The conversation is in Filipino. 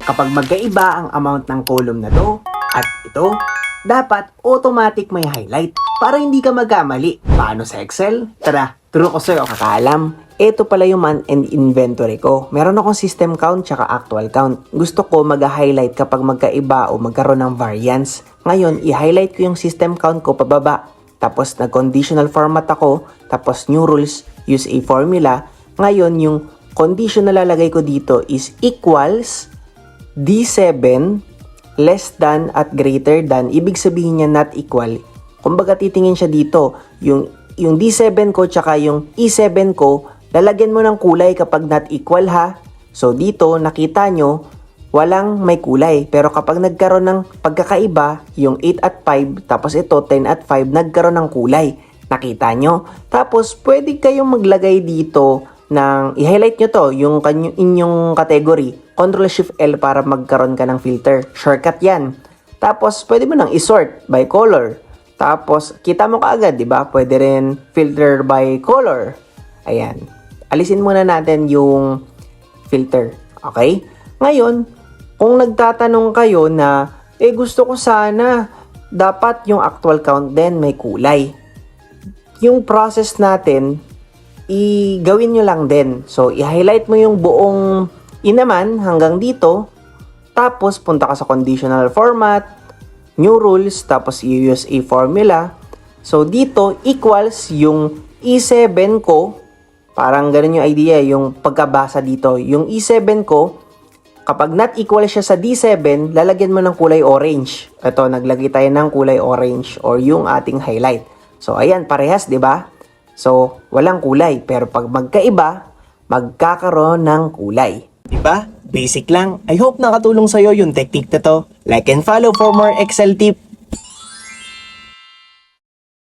Kapag magkaiba ang amount ng column na to at ito, dapat automatic may highlight para hindi ka magkamali. Paano sa Excel? Tara, turo ko sa'yo. Kakaalam, ito pala yung month and inventory ko. Meron akong system count tsaka actual count. Gusto ko mag-highlight kapag magkaiba o magkaroon ng variance. Ngayon, i-highlight ko yung system count ko pababa. Tapos nag-conditional format ako. Tapos new rules, use a formula. Ngayon, yung condition na lalagay ko dito is equals D7 less than at greater than. Ibig sabihin niya not equal. Kumbaga titingin siya dito. Yung D7 ko tsaka yung E7 ko, lalagyan mo ng kulay kapag not equal ha. So dito nakita nyo, walang may kulay. Pero kapag nagkaroon ng pagkakaiba, yung 8 at 5, tapos ito 10 at 5, nagkaroon ng kulay. Nakita nyo? Tapos pwede kayong maglagay dito ng, i-highlight nyo to, yung inyong category. Ctrl-Shift-L para magkaroon ka ng filter. Shortcut yan. Tapos pwede mo nang isort by color. Tapos kita mo kaagad, di ba? Pwede rin filter by color. Ayan. Alisin muna natin yung filter. Okay? Ngayon, kung nagtatanong kayo na, gusto ko sana dapat yung actual count din may kulay. Yung process natin, gawin nyo lang din. So, i-highlight mo yung buong inaman hanggang dito. Tapos, punta ka sa conditional format, new rules, tapos i-use a formula. So, dito, equals yung E7 ko. Parang ganun yung idea, yung pagkabasa dito. Yung E7 ko, kapag not equal siya sa D7, lalagyan mo ng kulay orange. Ito, naglagay tayo ng kulay orange or yung ating highlight. So, ayan, parehas, di ba? So, walang kulay. Pero pag magkaiba, magkakaroon ng kulay. Diba? Basic lang. I hope nakatulong sa'yo yung technique na to. Like and follow for more Excel tip.